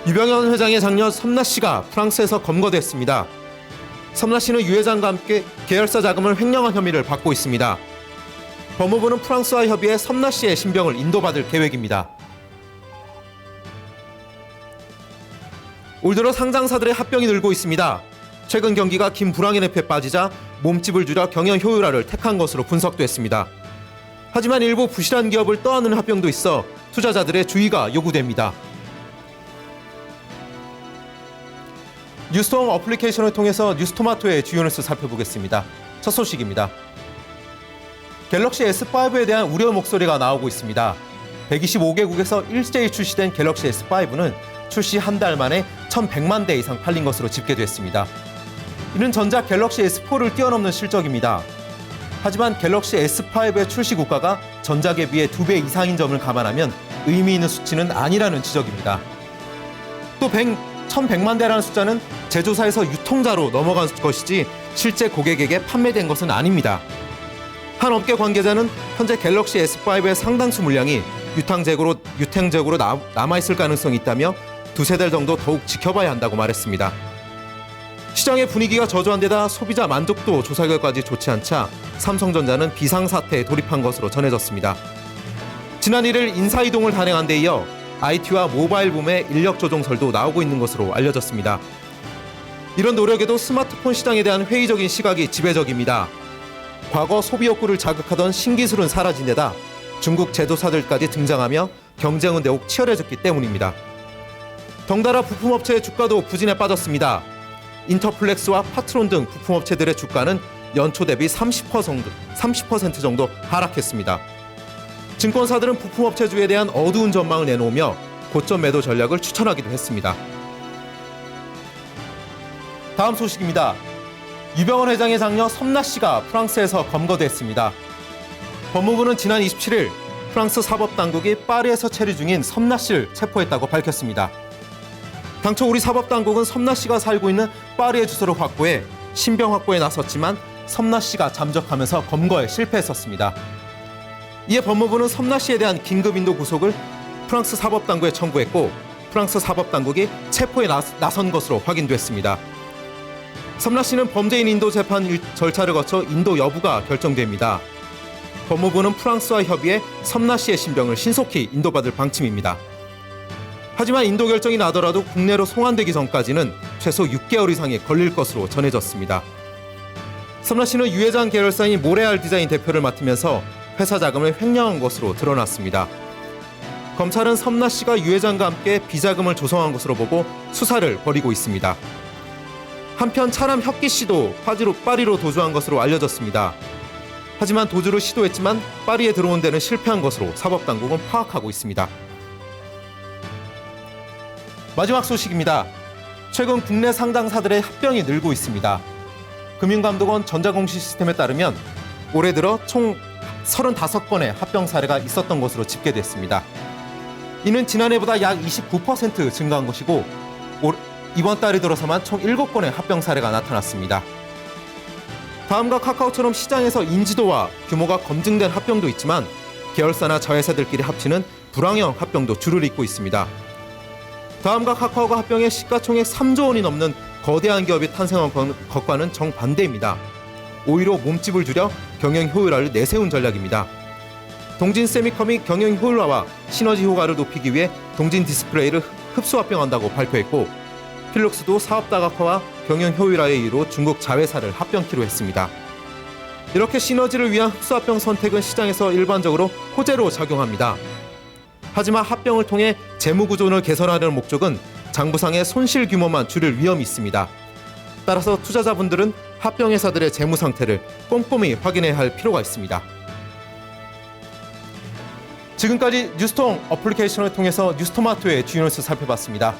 유병현 회장의 장녀 섬나 씨가 프랑스에서 검거됐습니다. 섬나 씨는 유 회장과 함께 계열사 자금을 횡령한 혐의를 받고 있습니다. 법무부는 프랑스와 협의해 섬나 씨의 신병을 인도받을 계획입니다. 올 들어 상장사들의 합병이 늘고 있습니다. 최근 경기가 긴 불황의 늪에 빠지자 몸집을 줄여 경영 효율화를 택한 것으로 분석됐습니다. 하지만 일부 부실한 기업을 떠안는 합병도 있어 투자자들의 주의가 요구됩니다. 뉴스톰 어플리케이션을 통해서 뉴스토마토의 주요 뉴스 살펴보겠습니다. 첫 소식입니다. 갤럭시 S5에 대한 우려 목소리가 나오고 있습니다. 125개국에서 일제히 출시된 갤럭시 S5는 출시 한 달 만에 1,100만 대 이상 팔린 것으로 집계됐습니다. 이는 전작 갤럭시 S4를 뛰어넘는 실적입니다. 하지만 갤럭시 S5의 출시 국가가 전작에 비해 2배 이상인 점을 감안하면 의미 있는 수치는 아니라는 지적입니다. 또 1,100만 대라는 숫자는 제조사에서 유통자로 넘어간 것이지 실제 고객에게 판매된 것은 아닙니다. 한 업계 관계자는 현재 갤럭시 S5의 상당수 물량이 유탱적으로 남아있을 가능성이 있다며 두세 달 정도 더욱 지켜봐야 한다고 말했습니다. 시장의 분위기가 저조한 데다 소비자 만족도 조사 결과까지 좋지 않자 삼성전자는 비상사태에 돌입한 것으로 전해졌습니다. 지난 1일 인사이동을 단행한 데 이어 IT와 모바일 붐의 인력 조정설도 나오고 있는 것으로 알려졌습니다. 이런 노력에도 스마트폰 시장에 대한 회의적인 시각이 지배적입니다. 과거 소비 욕구를 자극하던 신기술은 사라진 데다 중국 제조사들까지 등장하며 경쟁은 더욱 치열해졌기 때문입니다. 덩달아 부품업체의 주가도 부진에 빠졌습니다. 인터플렉스와 파트론 등 부품업체들의 주가는 연초 대비 30% 정도 하락했습니다. 증권사들은 부품업체주에 대한 어두운 전망을 내놓으며 고점 매도 전략을 추천하기도 했습니다. 다음 소식입니다. 유병헌 회장의 장녀 섬나 씨가 프랑스에서 검거됐습니다. 법무부는 지난 27일 프랑스 사법당국이 파리에서 체류 중인 섬나 씨를 체포했다고 밝혔습니다. 당초 우리 사법당국은 섬나 씨가 살고 있는 파리의 주소를 확보해 신병 확보에 나섰지만 섬나 씨가 잠적하면서 검거에 실패했었습니다. 이에 법무부는 섬나 씨에 대한 긴급 인도 구속을 프랑스 사법당국에 청구했고 프랑스 사법당국이 체포에 나선 것으로 확인됐습니다. 섬나 씨는 범죄인 인도 재판 절차를 거쳐 인도 여부가 결정됩니다. 법무부는 프랑스와 협의해 섬나 씨의 신병을 신속히 인도받을 방침입니다. 하지만 인도 결정이 나더라도 국내로 송환되기 전까지는 최소 6개월 이상이 걸릴 것으로 전해졌습니다. 섬나 씨는 유 회장 계열사인 모레알 디자인 대표를 맡으면서 회사 자금을 횡령한 것으로 드러났습니다. 검찰은 섬나 씨가 유 회장과 함께 비자금을 조성한 것으로 보고 수사를 벌이고 있습니다. 한편 차남 혁기 씨도 파리로 도주한 것으로 알려졌습니다. 하지만 도주를 시도했지만 파리에 들어온 데는 실패한 것으로 사법당국은 파악하고 있습니다. 마지막 소식입니다. 최근 국내 상장사들의 합병이 늘고 있습니다. 금융감독원 전자공시 시스템에 따르면 올해 들어 총 35건의 합병 사례가 있었던 것으로 집계됐습니다. 이는 지난해보다 약 29% 증가한 것이고 이번 달에 들어서만 총 7건의 합병 사례가 나타났습니다. 다음과 카카오처럼 시장에서 인지도와 규모가 검증된 합병도 있지만 계열사나 자회사들끼리 합치는 불황형 합병도 줄을 잇고 있습니다. 다음과 카카오가 합병해 시가총액 3조 원이 넘는 거대한 기업이 탄생한 것과는 정반대입니다. 오히려 몸집을 줄여 경영 효율화를 내세운 전략입니다. 동진 세미컴이 경영 효율화와 시너지 효과를 높이기 위해 동진 디스플레이를 흡수 합병한다고 발표했고 필룩스도 사업 다각화와 경영 효율화의 이유로 중국 자회사를 합병키로 했습니다. 이렇게 시너지를 위한 흡수 합병 선택은 시장에서 일반적으로 호재로 작용합니다. 하지만 합병을 통해 재무 구조를 개선하려는 목적은 장부상의 손실 규모만 줄일 위험이 있습니다. 따라서 투자자분들은 합병 회사들의 재무 상태를 꼼꼼히 확인해야 할 필요가 있습니다. 지금까지 뉴스톰 어플리케이션을 통해서 뉴스토마토의 주요 뉴스 살펴봤습니다.